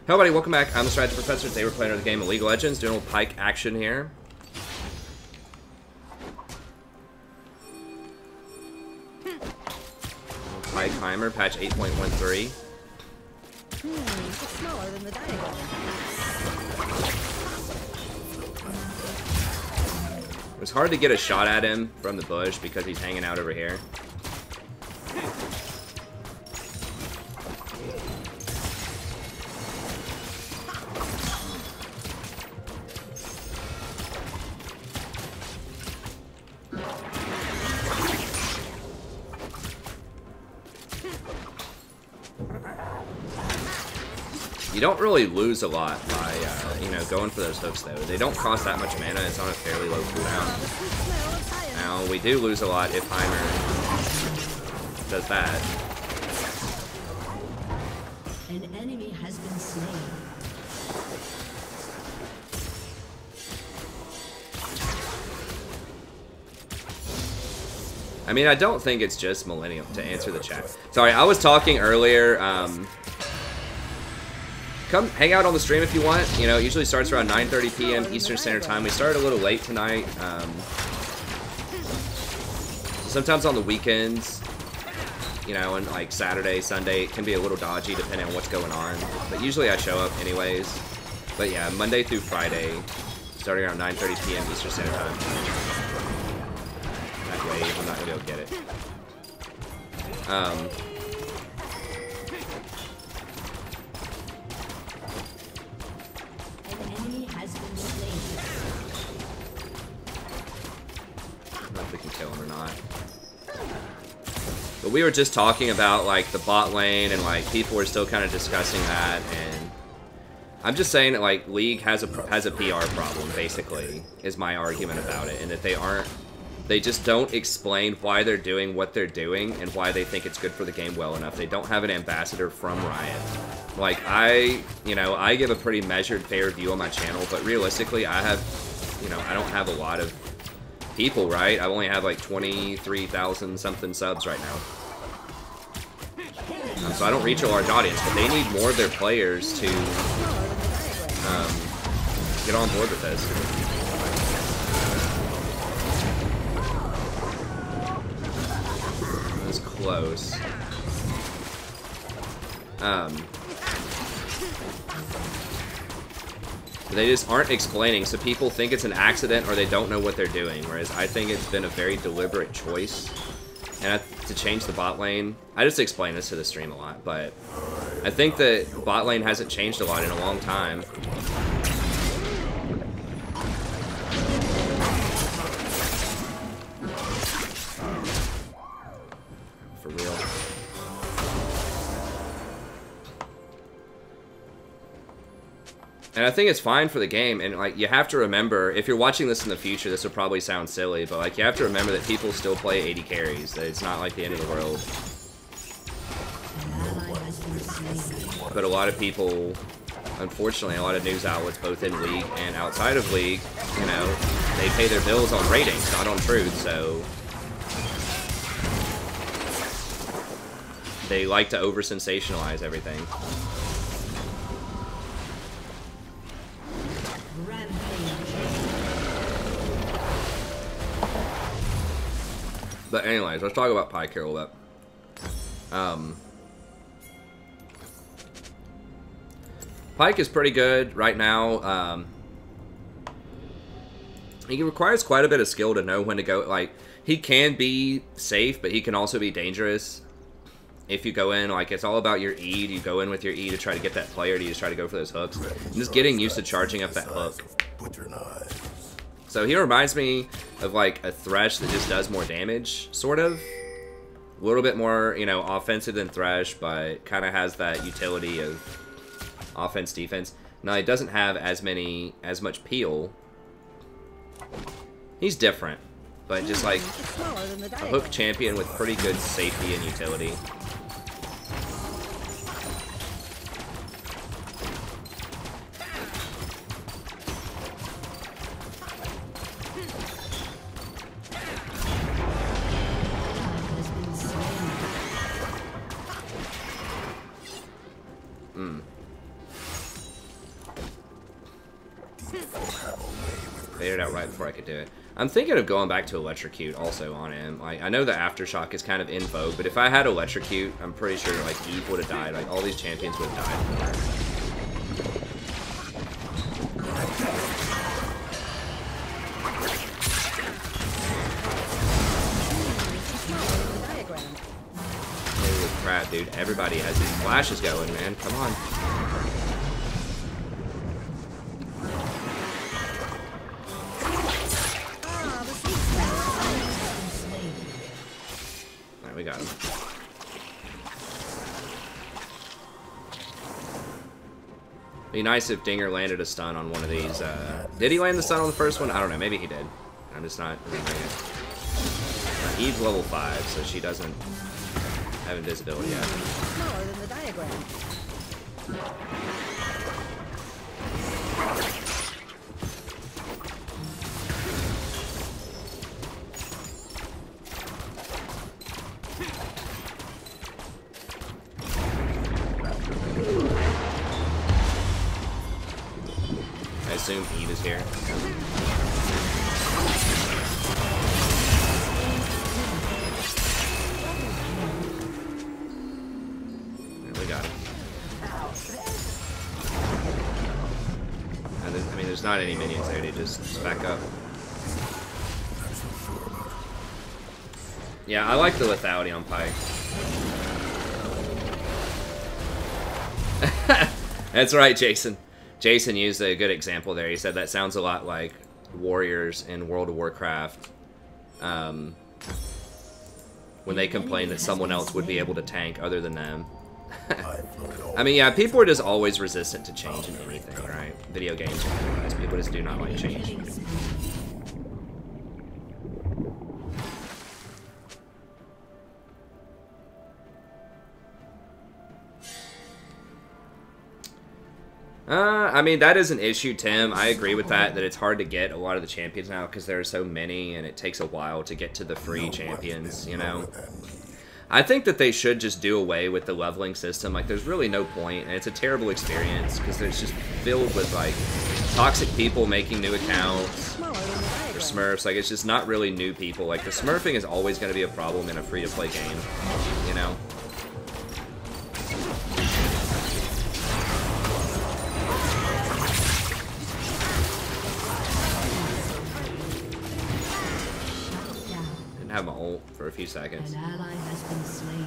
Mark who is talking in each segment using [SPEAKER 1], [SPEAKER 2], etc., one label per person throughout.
[SPEAKER 1] Hello buddy, welcome back. I'm the Strategy Professor. Today we're playing the game of League of Legends, doing a little Pyke action here. Pyke timer, patch 8.13.
[SPEAKER 2] It's smaller than the diagram.
[SPEAKER 1] It was hard to get a shot at him from the bush because he's hanging out over here. You don't really lose a lot by, you know, going for those hooks, though. They don't cost that much mana. It's on a fairly low cooldown. Now, we do lose a lot if Heimer does that.
[SPEAKER 2] An enemy has been slain.
[SPEAKER 1] I mean, I don't think it's just Millennium, to answer the chat. Sorry, I was talking earlier, come hang out on the stream if you want. You know, it usually starts around 9:30 p.m. Eastern Standard Time. We started a little late tonight. Sometimes on the weekends, you know, and like Saturday, Sunday, it can be a little dodgy depending on what's going on. But usually I show up anyways. But yeah, Monday through Friday, starting around 9:30 p.m. Eastern Standard Time. That wave, I'm not gonna be able to get it. I don't know if we can kill him or not. But we were just talking about like the bot lane and like people were still kind of discussing that, and I'm just saying that like League has a PR problem basically is my argument about it, and that they just don't explain why they're doing what they're doing and why they think it's good for the game well enough. They don't have an ambassador from Riot. Like I give a pretty measured, fair view on my channel, but realistically I don't have a lot of people, right? I only have like 23,000 something subs right now. So I don't reach a large audience, but they need more of their players to get on board with this. That was close. They just aren't explaining, so people think it's an accident or they don't know what they're doing, whereas I think it's been a very deliberate choice. And to change the bot lane, I just explain this to the stream a lot, but I think that bot lane hasn't changed a lot in a long time. For real. And I think it's fine for the game, and like you have to remember, if you're watching this in the future, this will probably sound silly, but like you have to remember that people still play 80 carries. That it's not like the end of the world. But a lot of people, unfortunately, a lot of news outlets, both in League and outside of League, you know, they pay their bills on ratings, not on truth, so they like to over-sensationalize everything. But anyways, let's talk about Pyke here a little bit. Pyke is pretty good right now. He requires quite a bit of skill to know when to go. Like, he can be safe, but he can also be dangerous. If you go in, like, it's all about your E. You go in with your E to try to get that player to just try to go for those hooks. And just getting used to charging up that hook. So he reminds me of like a Thresh that just does more damage, sort of. A little bit more, you know, offensive than Thresh, but kind of has that utility of offense, defense. Now he doesn't have as much peel. He's different, but just like a hook champion with pretty good safety and utility. faded out right before I could do it. I'm thinking of going back to Electrocute also on him. Like, I know the Aftershock is kind of in vogue, but if I had Electrocute, I'm pretty sure, like, Eve would have died. Like, all these champions would have died more. Holy crap, dude. Everybody has these flashes going, man. Come on. Alright, we got him. Be nice if Dinger landed a stun on one of these. Did he land the stun on the first one? I don't know. Maybe he did. I'm just not remembering it. Eve's level 5, so she doesn't have invisibility yet.
[SPEAKER 2] Smaller than the diagram.
[SPEAKER 1] I assume Eve is here. We got it. I mean, there's not any minions there. They just back up. Yeah, I like the lethality on Pyke. That's right, Jason. Jason used a good example there. He said that sounds a lot like warriors in World of Warcraft. When they complain that someone else would be able to tank other than them. I mean, yeah, people are just always resistant to change and anything, right? Video games and otherwise. People just do not like change. I mean, that is an issue, Tim. I agree with that it's hard to get a lot of the champions now because there are so many and it takes a while to get to the free champions, you know? I think that they should just do away with the leveling system. Like, there's really no point, and it's a terrible experience because it's just filled with, like, toxic people making new accounts or Smurfs. Like, it's just not really new people. Like, the Smurfing is always going to be a problem in a free-to-play game, you know? Have my ult for a few seconds.
[SPEAKER 3] An ally has been slain.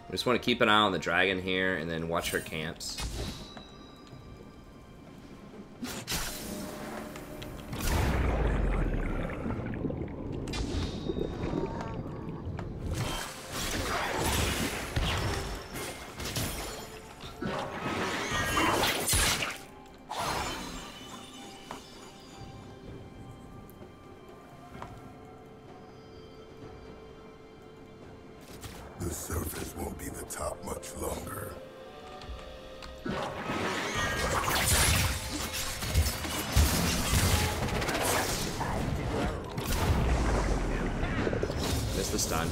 [SPEAKER 1] We just want to keep an eye on the dragon here and then watch her camps.
[SPEAKER 4] The surface won't be the top much longer.
[SPEAKER 1] Missed the stun.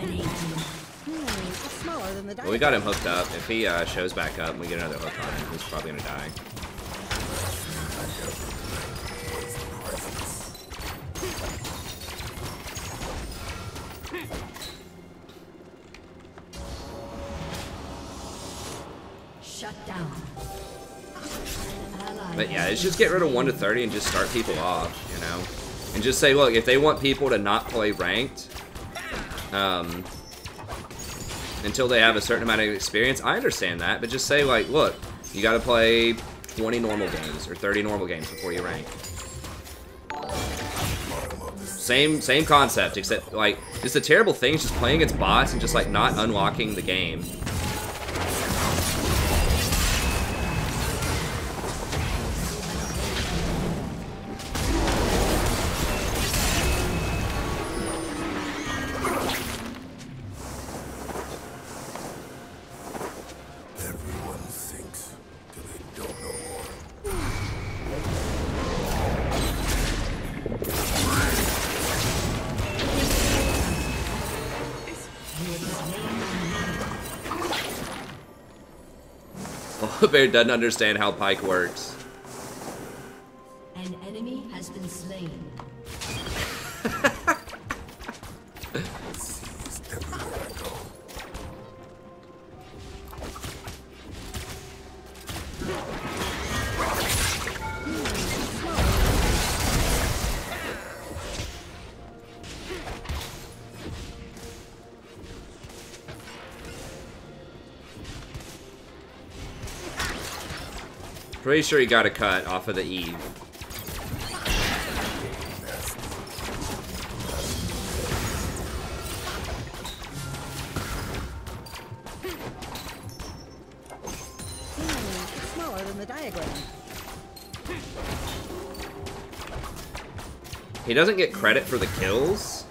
[SPEAKER 2] It's smaller than the diagram.
[SPEAKER 1] Well, we got him hooked up. If he shows back up and we get another hook on him, he's probably gonna die.
[SPEAKER 3] Shut down.
[SPEAKER 1] But yeah, it's just get rid of 1 to 30 and just start people off, you know? And just say, look, if they want people to not play ranked, until they have a certain amount of experience, I understand that, but just say, like, look, you gotta play 20 normal games or 30 normal games before you rank. Same concept, except, like, just the terrible thing is just playing against bots and just, like, not unlocking the game. Bear doesn't understand how Pyke works.
[SPEAKER 3] An enemy has been slain.
[SPEAKER 4] Seized everywhere I go.
[SPEAKER 1] Pretty sure he got a cut off of the Eve.
[SPEAKER 2] It's smaller than the diagram.
[SPEAKER 1] He doesn't get credit for the kills.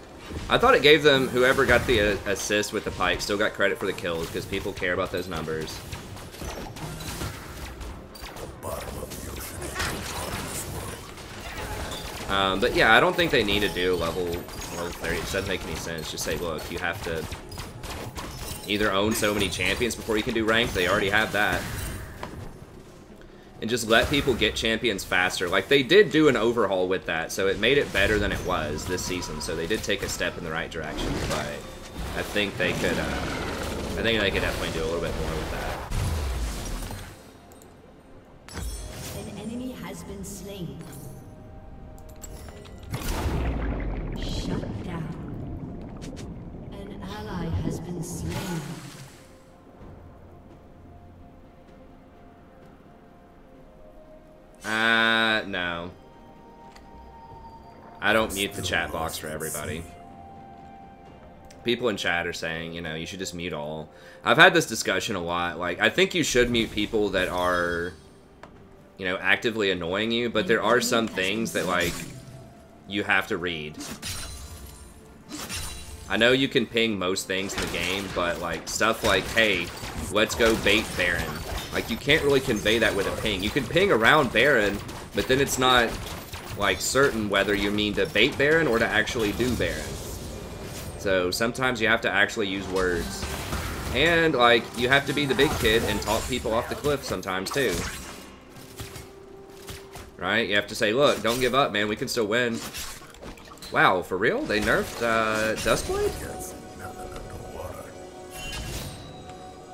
[SPEAKER 1] I thought it gave them, whoever got the assist with the Pyke still got credit for the kills because people care about those numbers. But yeah, I don't think they need to do level 30. It doesn't make any sense. Just say, look, you have to either own so many champions before you can do ranked. They already have that. And just let people get champions faster. Like, they did do an overhaul with that, so it made it better than it was this season. So they did take a step in the right direction, but I think they could, definitely do a little bit more with that.
[SPEAKER 3] An enemy has been slain. Shut down. An ally has been slain.
[SPEAKER 1] No. I don't mute the chat box for everybody. People in chat are saying, you know, you should just mute all. I've had this discussion a lot. Like, I think you should mute people that are, you know, actively annoying you, but there are some things that, like, you have to read. I know you can ping most things in the game, but, like, stuff like, hey, let's go bait Baron. Like, you can't really convey that with a ping. You can ping around Baron, but then it's not, like, certain whether you mean to bait Baron or to actually do Baron. So sometimes you have to actually use words. And, like, you have to be the big kid and talk people off the cliff sometimes, too. Right? You have to say, look, don't give up, man. We can still win. Wow, for real? They nerfed Duskblade?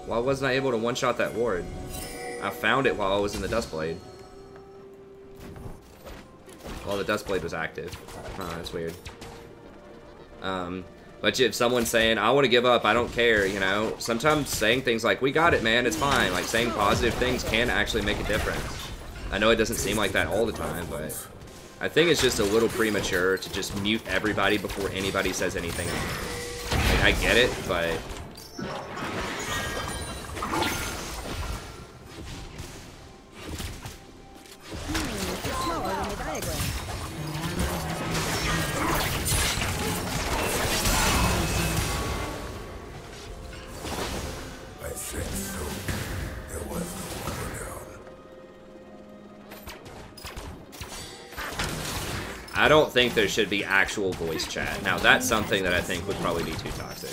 [SPEAKER 1] Why wasn't I able to one-shot that ward? I found it while I was in the Duskblade. While the Duskblade was active. Oh, that's weird. But if someone's saying, I want to give up, I don't care, you know, sometimes saying things like, we got it, man, it's fine. Like, saying positive things can actually make a difference. I know it doesn't seem like that all the time, but I think it's just a little premature to just mute everybody before anybody says anything. Like, I get it, but...
[SPEAKER 2] It's smaller than the diagram.
[SPEAKER 4] I said so. There was no one down.
[SPEAKER 1] I don't think there should be actual voice chat. Now, that's something that I think would probably be too toxic.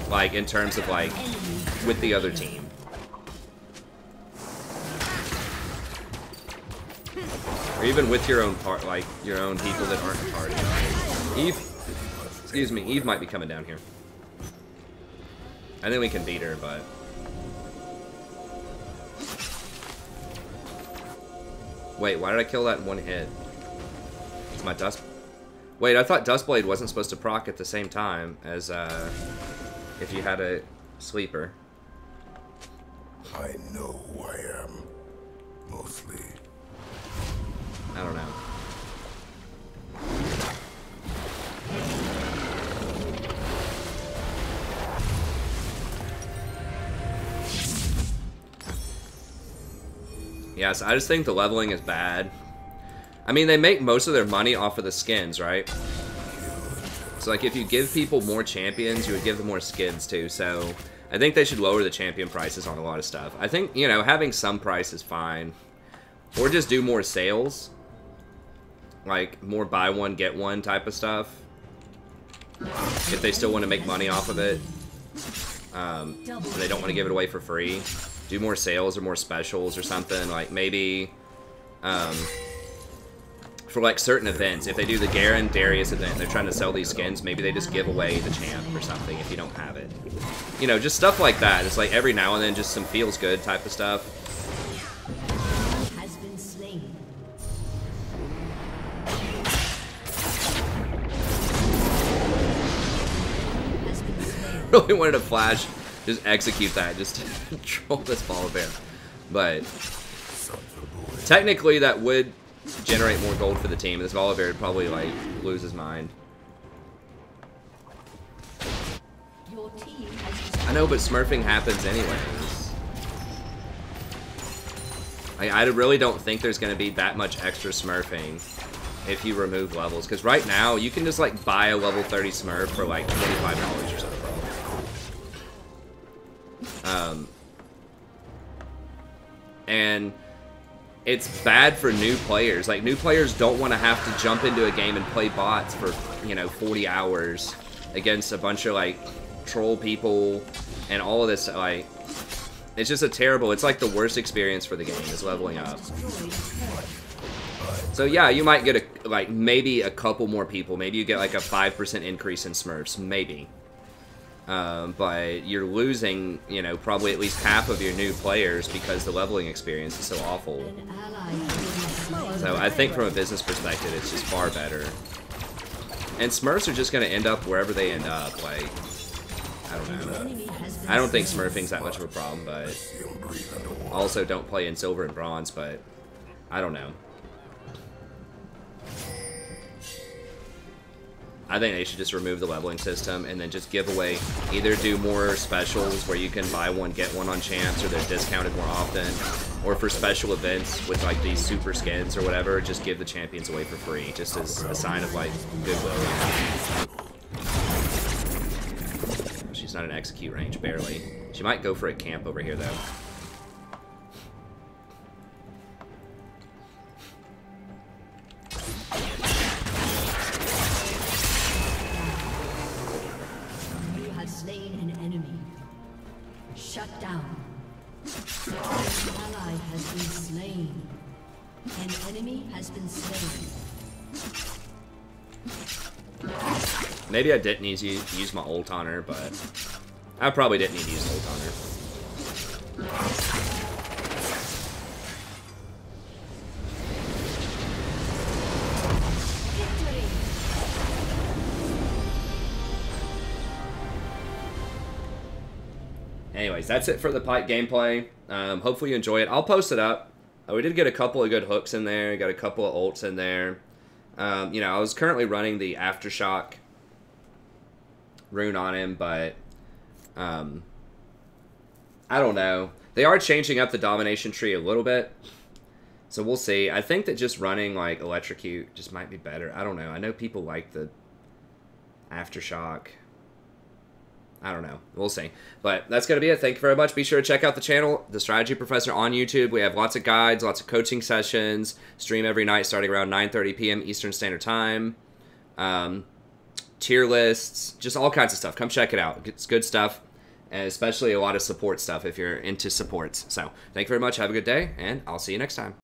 [SPEAKER 1] Like, in terms of, like, with the other team. Or even with your own part, like, your own people that aren't a party. Eve, excuse me, Eve might be coming down here. I think we can beat her, but... Wait, why did I kill that in one hit? It's my Dust... Wait, I thought Duskblade wasn't supposed to proc at the same time as, if you had a sleeper.
[SPEAKER 4] I know who I am. Mostly.
[SPEAKER 1] I don't know. Yes, I just think the leveling is bad. I mean, they make most of their money off of the skins, right? So, like, if you give people more champions, you would give them more skins, too. So, I think they should lower the champion prices on a lot of stuff. I think, you know, having some price is fine. Or just do more sales. Like, more buy one, get one type of stuff. If they still want to make money off of it. and they don't want to give it away for free, do more sales or more specials or something. Like maybe for like certain events, if they do the Garen Darius event, they're trying to sell these skins, maybe they just give away the champ or something if you don't have it. You know, just stuff like that. It's like every now and then just some feels good type of stuff.
[SPEAKER 3] Has been slain. Has been slain.
[SPEAKER 1] Really wanted to flash, just execute that, just troll this ball bear. But technically that would generate more gold for the team. This Volibear would probably like lose his mind.
[SPEAKER 3] Your team has
[SPEAKER 1] I know, but smurfing happens anyways. I really don't think there's going to be that much extra smurfing if you remove levels. Because right now, you can just like buy a level 30 smurf for like $25 or something. And it's bad for new players. Like, new players don't want to have to jump into a game and play bots for, you know, 40 hours against a bunch of, like, troll people and all of this, like, it's just a terrible, it's like the worst experience for the game is leveling up. So yeah, you might get a, like, maybe a couple more people. Maybe you get like a 5% increase in smurfs, maybe. But you're losing, you know, probably at least half of your new players because the leveling experience is so awful.
[SPEAKER 3] an ally has been
[SPEAKER 1] So I think from a business perspective, it's just far better. And smurfs are just going to end up wherever they end up. Like, I don't know.
[SPEAKER 3] enemy has been
[SPEAKER 1] I don't think smurfing's that much of a problem, but I also don't play in silver and bronze, but I don't know. I think they should just remove the leveling system and then just give away, either do more specials where you can buy one, get one on champs, or they're discounted more often, or for special events with like these super skins or whatever, just give the champions away for free, just as a sign of like goodwill. She's not in execute range, barely. She might go for a camp over here though.
[SPEAKER 3] slain an enemy. Shut down. An ally has been slain. An enemy has been slain.
[SPEAKER 1] Maybe I didn't need to use my ult on her, but I probably didn't need to use ult on her. Anyways, that's it for the Pyke gameplay. Hopefully you enjoy it. I'll post it up. We did get a couple of good hooks in there. Got a couple of ults in there. You know, I was currently running the Aftershock rune on him, but I don't know. They are changing up the domination tree a little bit, so we'll see. I think that just running like Electrocute just might be better. I don't know. I know people like the Aftershock. I don't know. We'll see. But that's going to be it. Thank you very much. Be sure to check out the channel, The Strategy Professor on YouTube. We have lots of guides, lots of coaching sessions, stream every night starting around 9:30 p.m. Eastern Standard Time. Tier lists, just all kinds of stuff. Come check it out. It's good stuff, and especially a lot of support stuff if you're into supports. So thank you very much. Have a good day, and I'll see you next time.